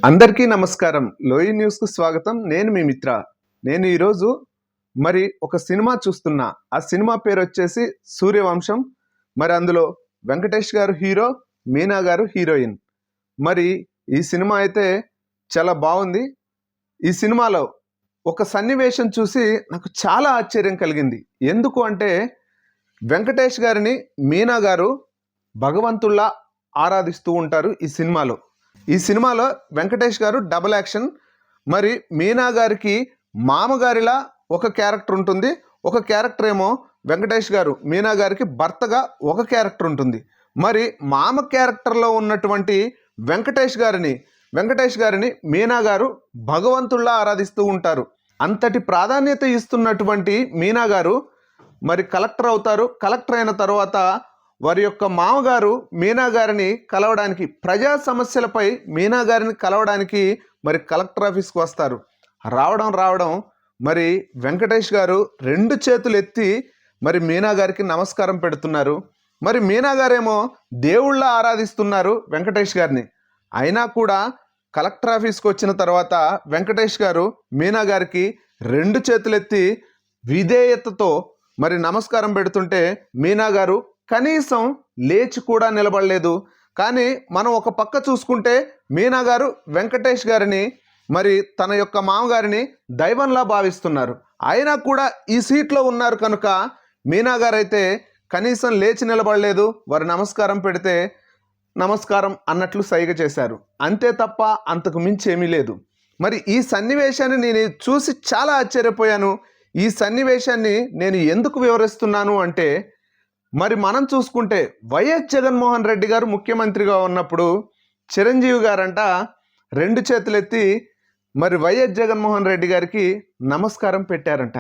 అందరికీ నమస్కారం. లోయి న్యూస్కు స్వాగతం. నేను మీ మిత్ర. నేను ఈరోజు ఒక సినిమా చూస్తున్నా. ఆ సినిమా పేరు వచ్చేసి సూర్యవంశం. అందులో వెంకటేష్ గారు హీరో, మీనా గారు హీరోయిన్. ఈ సినిమా అయితే చాలా బాగుంది. ఈ సినిమాలో ఒక సన్నివేశం చూసి నాకు చాలా ఆశ్చర్యం కలిగింది. ఎందుకు అంటే వెంకటేష్ గారిని మీనా గారు భగవంతుల్లా ఆరాధిస్తూ ఉంటారు ఈ సినిమాలో వెంకటేష్ గారు డబుల్ యాక్షన్. మీనా గారికి మామగారిలా ఒక క్యారెక్టర్ ఉంటుంది, ఒక క్యారెక్టర్ ఏమో వెంకటేష్ గారు మీనా గారికి భర్తగా ఒక క్యారెక్టర్ ఉంటుంది. మామ క్యారెక్టర్లో ఉన్నటువంటి వెంకటేష్ గారిని మీనా గారు భగవంతుల్లా ఆరాధిస్తూ ఉంటారు. అంతటి ప్రాధాన్యత ఇస్తున్నటువంటి మీనా గారు కలెక్టర్ అవుతారు. కలెక్టర్ అయిన తర్వాత వారి యొక్క మామగారు మీనా గారిని కలవడానికి, ప్రజా సమస్యలపై మీనా గారిని కలవడానికి కలెక్టర్ ఆఫీస్కి వస్తారు. రావడం వెంకటేష్ గారు 2 చేతులు ఎత్తి మీనా గారికి నమస్కారం పెడుతున్నారు. మీనా గారేమో దేవుళ్ళ ఆరాధిస్తున్నారు వెంకటేష్ గారిని. అయినా కూడా కలెక్టర్ ఆఫీస్కి వచ్చిన తర్వాత వెంకటేష్ గారు మీనా గారికి 2 చేతులు ఎత్తి విధేయతతో నమస్కారం పెడుతుంటే మీనా గారు కనీసం లేచి కూడా నిలబడలేదు. కానీ మనం ఒక పక్క చూసుకుంటే మీనా గారు వెంకటేష్ గారిని తన యొక్క మామగారిని దైవంలా భావిస్తున్నారు. అయినా కూడా ఈ సీట్లో ఉన్నారు కనుక మీనా గారు అయితే కనీసం లేచి నిలబడలేదు. వారు నమస్కారం పెడితే నమస్కారం అన్నట్లు సైగ చేశారు. అంతే తప్ప అంతకు మించి ఏమీ లేదు. ఈ సన్నివేశాన్ని నేను చూసి చాలా ఆశ్చర్యపోయాను. ఈ సన్నివేశాన్ని నేను ఎందుకు వివరిస్తున్నాను అంటే మనం చూసుకుంటే వైఎస్ జగన్మోహన్ రెడ్డి గారు ముఖ్యమంత్రిగా ఉన్నప్పుడు చిరంజీవి గారంట 2 చేతులు ఎత్తి వైఎస్ జగన్మోహన్ రెడ్డి గారికి నమస్కారం పెట్టారంట.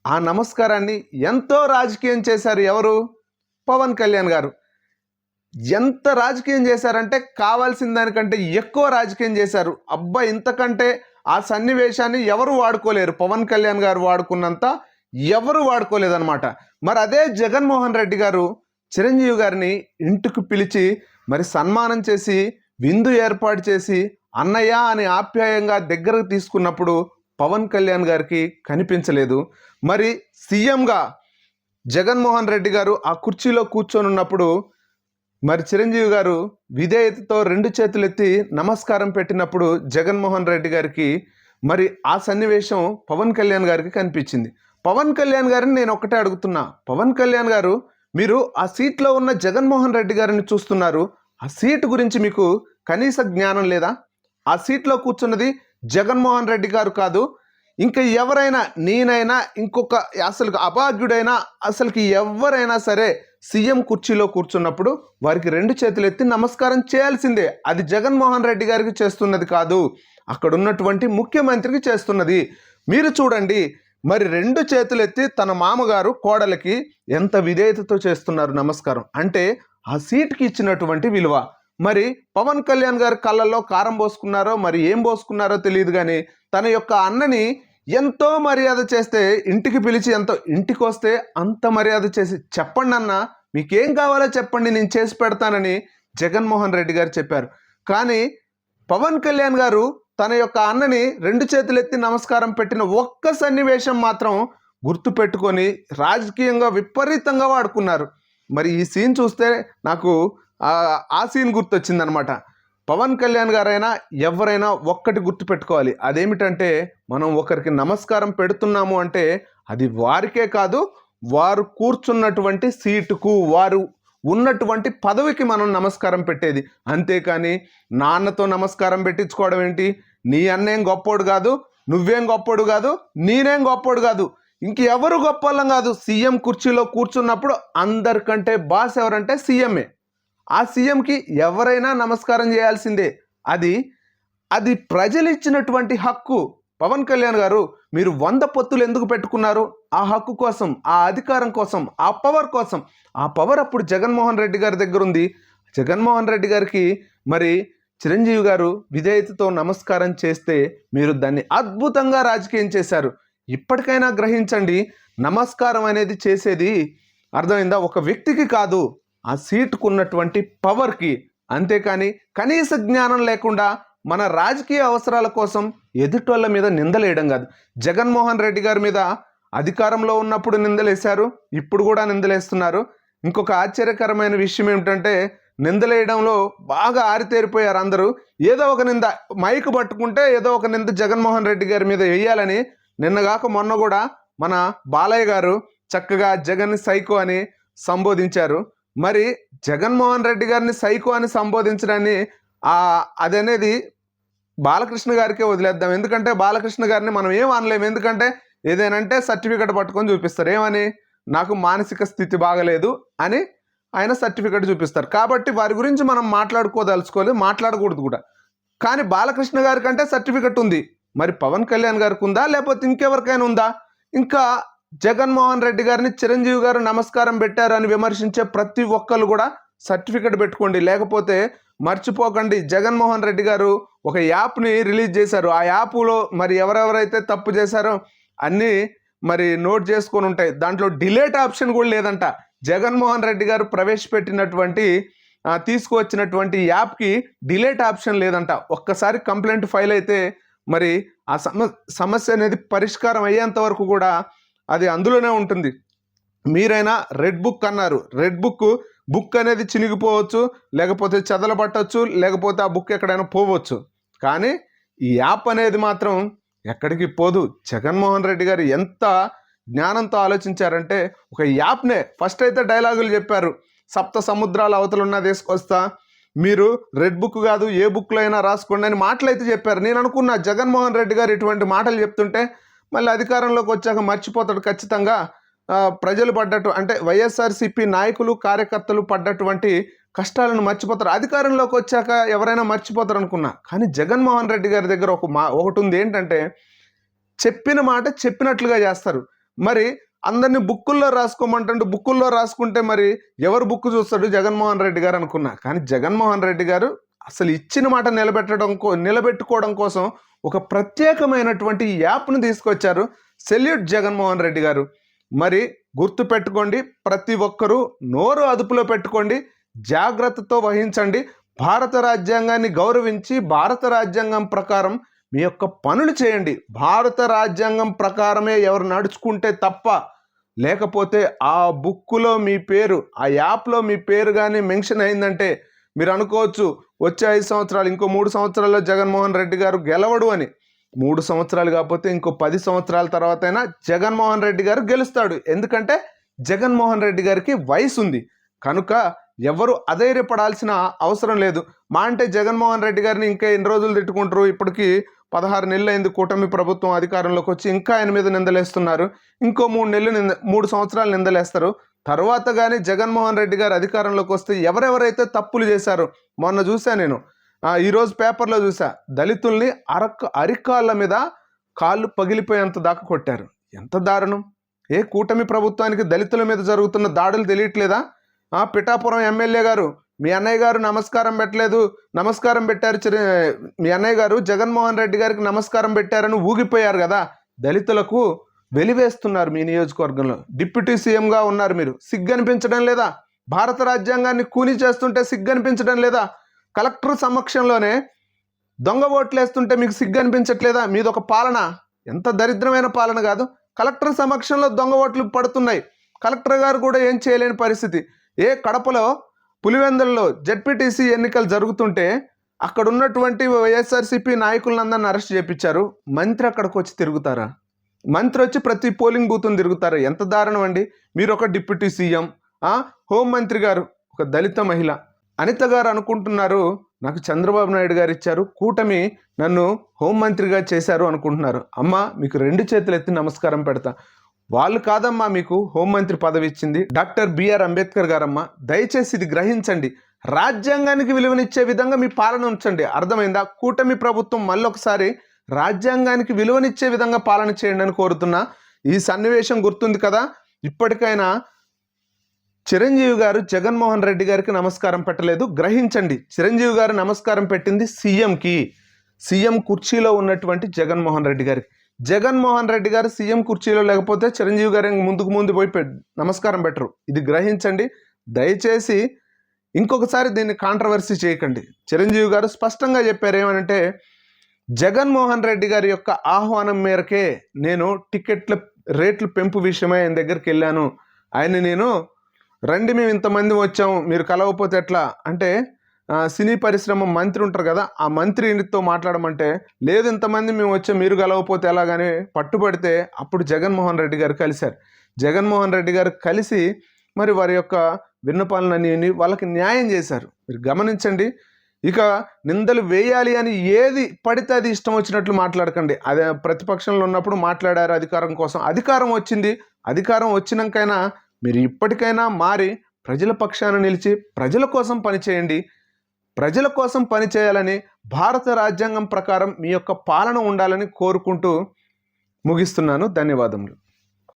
ఆ నమస్కారాన్ని ఎంతో రాజకీయం చేశారు. ఎవరు? పవన్ కళ్యాణ్ గారు. ఎంత రాజకీయం చేశారంటే కావాల్సిన దానికంటే ఎక్కువ రాజకీయం చేశారు. అబ్బా, ఇంతకంటే ఆ సన్నివేశాన్ని ఎవరు వాడుకోలేరు. పవన్ కళ్యాణ్ గారు వాడుకున్నంత ఎవరు వాడుకోలేదన్నమాట. అదే జగన్మోహన్ రెడ్డి గారు చిరంజీవి గారిని ఇంటికి పిలిచి సన్మానం చేసి విందు ఏర్పాటు చేసి అన్నయ్య అని ఆప్యాయంగా దగ్గరకు తీసుకున్నప్పుడు పవన్ కళ్యాణ్ గారికి కనిపించలేదు. సీఎంగా జగన్మోహన్ రెడ్డి గారు ఆ కుర్చీలో కూర్చొని ఉన్నప్పుడు చిరంజీవి గారు విధేయతతో 2 చేతులు ఎత్తి నమస్కారం పెట్టినప్పుడు జగన్మోహన్ రెడ్డి గారికి ఆ సన్నివేశం పవన్ కళ్యాణ్ గారికి కనిపించింది. పవన్ కళ్యాణ్ గారిని నేను ఒకటే అడుగుతున్నా, పవన్ కళ్యాణ్ గారు, మీరు ఆ సీట్లో ఉన్న జగన్మోహన్ రెడ్డి గారిని చూస్తున్నారు. ఆ సీటు గురించి మీకు కనీస జ్ఞానం లేదా? ఆ సీట్లో కూర్చున్నది జగన్మోహన్ రెడ్డి గారు కాదు, ఇంకా ఎవరైనా, నేనైనా, ఇంకొక అసలు అభాగ్యుడైనా, అసలుకి ఎవరైనా సరే సీఎం కుర్చీలో కూర్చున్నప్పుడు వారికి 2 చేతులు ఎత్తి నమస్కారం చేయాల్సిందే. అది జగన్మోహన్ రెడ్డి గారికి చేస్తున్నది కాదు, అక్కడ ఉన్నటువంటి ముఖ్యమంత్రికి చేస్తున్నది. మీరు చూడండి, 2 చేతులు ఎత్తి తన మామగారు కోడలికి ఎంత విధేయతతో చేస్తున్నారు నమస్కారం. అంటే ఆ సీట్కి ఇచ్చినటువంటి విలువ. పవన్ కళ్యాణ్ గారి కళ్ళల్లో కారం పోసుకున్నారో ఏం పోసుకున్నారో తెలియదు, కానీ తన యొక్క అన్నని ఎంతో మర్యాద చేస్తే, ఇంటికి పిలిచి ఇంటికి వస్తే అంత మర్యాద చేసి, చెప్పండి అన్న, మీకేం కావాలో చెప్పండి, నేను చేసి పెడతానని జగన్మోహన్ రెడ్డి గారు చెప్పారు. కానీ పవన్ కళ్యాణ్ గారు తన యొక్క అన్నని 2 చేతులు ఎత్తి నమస్కారం పెట్టిన ఒక్క సన్నివేశం మాత్రం గుర్తు పెట్టుకొని రాజకీయంగా విపరీతంగా వాడుకున్నారు. ఈ సీన్ చూస్తే నాకు ఆ సీన్ గుర్తొచ్చిందనమాట. పవన్ కళ్యాణ్ గారైనా ఎవరైనా ఒక్కటి గుర్తు పెట్టుకోవాలి. అదేమిటంటే, మనం ఒకరికి నమస్కారం పెడుతున్నాము అంటే అది వారికే కాదు, వారు కూర్చున్నటువంటి సీటుకు, వారు ఉన్నటువంటి పదవికి మనం నమస్కారం పెట్టేది. అంతేకాని నాన్నతో నమస్కారం పెట్టించుకోవడం ఏంటి? నీ అన్నేం గొప్పోడు కాదు, నువ్వేం గొప్పోడు కాదు, నేనేం గొప్పోడు కాదు, ఇంకెవరు గొప్పలం కాదు. సీఎం కుర్చీలో కూర్చున్నప్పుడు అందరికంటే బాస్ ఎవరంటే సీఎంఏ. ఆ సీఎంకి ఎవరైనా నమస్కారం చేయాల్సిందే. అది ప్రజలు ఇచ్చినటువంటి హక్కు. పవన్ కళ్యాణ్ గారు, మీరు 100 పొత్తులు ఎందుకు పెట్టుకున్నారు? ఆ హక్కు కోసం, ఆ అధికారం కోసం, ఆ పవర్ కోసం. ఆ పవర్ అప్పుడు జగన్మోహన్ రెడ్డి గారి దగ్గర ఉంది. జగన్మోహన్ రెడ్డి గారికి చిరంజీవి గారు విధేయతతో నమస్కారం చేస్తే మీరు దాన్ని అద్భుతంగా రాజకీయం చేశారు. ఇప్పటికైనా గ్రహించండి, నమస్కారం అనేది చేసేది అర్థమైందా, ఒక వ్యక్తికి కాదు, ఆ సీటుకు ఉన్నటువంటి పవర్కి. అంతేకాని కనీస జ్ఞానం లేకుండా మన రాజకీయ అవసరాల కోసం ఎదుటోళ్ళ మీద నిందలేయడం కాదు. జగన్మోహన్ రెడ్డి గారి మీద అధికారంలో ఉన్నప్పుడు నిందలేశారు, ఇప్పుడు కూడా నిందలేస్తున్నారు. ఇంకొక ఆశ్చర్యకరమైన విషయం ఏమిటంటే నిందలేయడంలో బాగా ఆరితేరిపోయారు అందరూ. ఏదో ఒక నింద మైకు పట్టుకుంటే ఏదో ఒక నింద జగన్మోహన్ రెడ్డి గారి మీద వేయాలని నిన్నగాక మొన్న కూడా మన బాలయ్య గారు చక్కగా జగన్ సైకో అని సంబోధించారు. మరి జగన్మోహన్ రెడ్డి గారిని సైకో అని సంబోధించడాన్ని అదనేది బాలకృష్ణ గారికే వదిలేద్దాం. ఎందుకంటే బాలకృష్ణ గారిని మనం ఏం అనలేము. ఎందుకంటే ఏదేనంటే సర్టిఫికెట్ పట్టుకొని చూపిస్తారు. ఏమని? నాకు మానసిక స్థితి బాగలేదు అని ఆయన సర్టిఫికెట్ చూపిస్తారు. కాబట్టి వారి గురించి మనం మాట్లాడకూడదు కూడా. కానీ బాలకృష్ణ గారి కంటే సర్టిఫికెట్ ఉంది. మరి పవన్ కళ్యాణ్ గారికి ఉందా, లేకపోతే ఇంకెవరికైనా ఉందా? ఇంకా జగన్మోహన్ రెడ్డి గారిని చిరంజీవి గారు నమస్కారం పెట్టారు అని విమర్శించే ప్రతి ఒక్కరు కూడా సర్టిఫికెట్ పెట్టుకోండి. లేకపోతే మర్చిపోకండి, జగన్మోహన్ రెడ్డి గారు ఒక యాప్ని రిలీజ్ చేశారు. ఆ యాప్లో మరి ఎవరెవరైతే తప్పు చేశారో అన్నీ మరి నోట్ చేసుకొని ఉంటాయి. దాంట్లో డిలేట్ ఆప్షన్ కూడా లేదంట. జగన్మోహన్ రెడ్డి గారు ప్రవేశపెట్టినటువంటి తీసుకువచ్చినటువంటి యాప్కి డిలేట్ ఆప్షన్ లేదంట. ఒక్కసారి కంప్లైంట్ ఫైల్ అయితే మరి ఆ సమస్య అనేది పరిష్కారం అయ్యేంత వరకు కూడా అది అందులోనే ఉంటుంది. మీరైనా రెడ్ బుక్ అన్నారు. రెడ్ బుక్ అనేది చినిగిపోవచ్చు, లేకపోతే చెదలబట్టచ్చు, లేకపోతే ఆ బుక్ ఎక్కడైనా పోవచ్చు. కానీ ఈ యాప్ అనేది మాత్రం ఎక్కడికి పోదు. జగన్మోహన్ రెడ్డి గారు ఎంత జ్ఞానంతో ఆలోచించారంటే ఒక యాప్నే ఫస్ట్ అయితే డైలాగులు చెప్పారు. సప్త సముద్రాల అవతలున్నా తీసుకొస్తా, మీరు రెడ్ బుక్ కాదు ఏ బుక్లో అయినా రాసుకోండి అని మాటలైతే చెప్పారు. నేను అనుకున్నా జగన్మోహన్ రెడ్డి గారు ఇటువంటి మాటలు చెప్తుంటే మళ్ళీ అధికారంలోకి వచ్చాక మర్చిపోతాడు ఖచ్చితంగా. ప్రజలు పడ్డట్టు అంటే వైఎస్ఆర్సీపీ నాయకులు కార్యకర్తలు పడ్డటువంటి కష్టాలను మర్చిపోతారు. అధికారంలోకి వచ్చాక ఎవరైనా మర్చిపోతారు అనుకున్నా. కానీ జగన్మోహన్ రెడ్డి గారి దగ్గర ఒకటి ఉంది. ఏంటంటే చెప్పిన మాట చెప్పినట్లుగా చేస్తారు. మరి అందరినీ బుక్కుల్లో రాసుకోమంటే బుక్కుల్లో రాసుకుంటే మరి ఎవరు బుక్ చూస్తాడు? జగన్మోహన్ రెడ్డి గారు అనుకున్నా. కానీ జగన్మోహన్ రెడ్డి గారు అసలు ఇచ్చిన మాట నిలబెట్టుకోవడం కోసం ఒక ప్రత్యేకమైనటువంటి యాప్ను తీసుకొచ్చారు. సెల్యూట్ జగన్మోహన్ రెడ్డి గారు. మరి గుర్తు పెట్టుకోండి, ప్రతి ఒక్కరూ నోరు అదుపులో పెట్టుకోండి, జాగ్రత్తతో వహించండి. భారత రాజ్యాంగాన్ని గౌరవించి భారత రాజ్యాంగం ప్రకారం మీ యొక్క పనులు చేయండి. భారత రాజ్యాంగం ప్రకారమే ఎవరు నడుచుకుంటే తప్ప, లేకపోతే ఆ బుక్కులో మీ పేరు, ఆ యాప్లో మీ పేరు కానీ మెన్షన్ అయిందంటే మీరు అనుకోవచ్చు వచ్చే 5 సంవత్సరాలు ఇంకో 3 సంవత్సరాల్లో జగన్మోహన్ రెడ్డి గారు గెలవడు అని. 3 సంవత్సరాలు కాకపోతే ఇంకో 10 సంవత్సరాల తర్వాత అయినా జగన్మోహన్ రెడ్డి గారు గెలుస్తాడు. ఎందుకంటే జగన్మోహన్ రెడ్డి గారికి వయసు ఉంది కనుక ఎవరు అధైర్యపడాల్సిన అవసరం లేదు. అంటే జగన్మోహన్ రెడ్డి గారిని ఇంకా ఎన్ని రోజులు తిట్టుకుంటారు? ఇప్పటికీ 16 నెలలు అయింది కూటమి ప్రభుత్వం అధికారంలోకి వచ్చి. ఇంకా ఆయన మీద నిందలేస్తున్నారు. ఇంకో 3 సంవత్సరాలు నిందలేస్తారు. తర్వాత కానీ జగన్మోహన్ రెడ్డి గారు అధికారంలోకి వస్తే ఎవరెవరైతే తప్పులు చేశారో, మొన్న చూసా నేను, ఈరోజు పేపర్లో చూసా, దళితుల్ని అరికాళ్ళ మీద కాళ్ళు పగిలిపోయేంత దాకా కొట్టారు. ఎంత దారుణం! ఏ కూటమి ప్రభుత్వానికి దళితుల మీద జరుగుతున్న దాడులు తెలియట్లేదా? పిఠాపురం ఎమ్మెల్యే గారు, మీ అన్నయ్య గారు నమస్కారం పెట్టలేదు, నమస్కారం పెట్టారు, మీ అన్నయ్య గారు జగన్మోహన్ రెడ్డి గారికి నమస్కారం పెట్టారని ఊగిపోయారు కదా. దళితులకు వెలివేస్తున్నారు మీ నియోజకవర్గంలో. డిప్యూటీ సీఎంగా ఉన్నారు మీరు, సిగ్గనిపించడం లేదా? భారత రాజ్యాంగాన్ని కూని చేస్తుంటే సిగ్గనిపించడం లేదా? కలెక్టర్ సమక్షంలోనే దొంగ ఓట్లు వేస్తుంటే మీకు సిగ్గనిపించట్లేదా? మీదొక పాలన ఎంత దరిద్రమైన పాలన కాదు. కలెక్టర్ సమక్షంలో దొంగ ఓట్లు పడుతున్నాయి. కలెక్టర్ గారు కూడా ఏం చేయలేని పరిస్థితి. కడపలో పులివెందులలో జెడ్పీటీసీ ఎన్నికలు జరుగుతుంటే అక్కడ ఉన్నటువంటి వైఎస్ఆర్సీపీ నాయకులందరిని అరెస్ట్ చేయించారు. మంత్రి అక్కడికి వచ్చి తిరుగుతారా? మంత్రి వచ్చి ప్రతి పోలింగ్ బూత్ను తిరుగుతారా? ఎంత దారుణం అండి. మీరు ఒక డిప్యూటీ సీఎం, హోంమంత్రి గారు ఒక దళిత మహిళ. అనిత గారు అనుకుంటున్నారు నాకు చంద్రబాబు నాయుడు గారు ఇచ్చారు, కూటమి నన్ను హోంమంత్రిగా చేశారు అనుకుంటున్నారు. అమ్మ మీకు 2 చేతులు ఎత్తి నమస్కారం పెడతా. వాళ్ళు కాదమ్మా మీకు హోంమంత్రి పదవి ఇచ్చింది, డాక్టర్ బిఆర్ అంబేద్కర్ గారమ్మా. దయచేసి ఇది గ్రహించండి. రాజ్యాంగానికి విలువనిచ్చే విధంగా మీ పాలన ఉంచండి. అర్థమైందా? కూటమి ప్రభుత్వం మళ్ళొకసారి రాజ్యాంగానికి విలువనిచ్చే విధంగా పాలన చేయండి అని కోరుతున్నా. ఈ సన్నివేశం గుర్తుంది కదా. ఇప్పటికైనా చిరంజీవి గారు జగన్మోహన్ రెడ్డి గారికి నమస్కారం పెట్టలేదు, గ్రహించండి. చిరంజీవి గారు నమస్కారం పెట్టింది సీఎంకి, సీఎం కుర్చీలో ఉన్నటువంటి జగన్మోహన్ రెడ్డి గారికి. జగన్మోహన్ రెడ్డి గారు సీఎం కుర్చీలో లేకపోతే చిరంజీవి గారు ముందు పోయి నమస్కారం పెట్టరు. ఇది గ్రహించండి దయచేసి. ఇంకొకసారి దీన్ని కాంట్రవర్సీ చేయకండి. చిరంజీవి గారు స్పష్టంగా చెప్పారు ఏమనంటే, జగన్మోహన్ రెడ్డి గారి యొక్క ఆహ్వానం మేరకే నేను టికెట్ల రేట్లు పెంపు విషయమై ఆయన దగ్గరికి వెళ్ళాను. ఆయన నేను రండి మేము ఇంతమంది వచ్చాము మీరు కలవకపోతే ఎట్లా అంటే, సినీ పరిశ్రమ మంత్రి ఉంటారు కదా, ఆ మంత్రితో మాట్లాడమంటే లేదు ఇంతమంది మేము వచ్చాం మీరు కలవకపోతే ఎలాగని పట్టుబడితే అప్పుడు జగన్మోహన్ రెడ్డి గారు కలిశారు. జగన్మోహన్ రెడ్డి గారు కలిసి మరి వారి యొక్క విన్నపాలన్నీ వాళ్ళకి న్యాయం చేశారు. మీరు గమనించండి. ఇక నిందలు వేయాలి అని ఏది పడితే అది ఇష్టం వచ్చినట్లు మాట్లాడకండి. అదే ప్రతిపక్షంలో ఉన్నప్పుడు మాట్లాడారు అధికారం కోసం. అధికారం వచ్చింది, అధికారం వచ్చినాకైనా మీరు ఇప్పటికైనా మారి ప్రజల పక్షాన నిలిచి ప్రజల కోసం పనిచేయండి. ప్రజల కోసం పనిచేయాలని భారత రాజ్యాంగం ప్రకారం మీ యొక్క పాలన ఉండాలని కోరుకుంటూ ముగిస్తున్నాను. ధన్యవాదములు.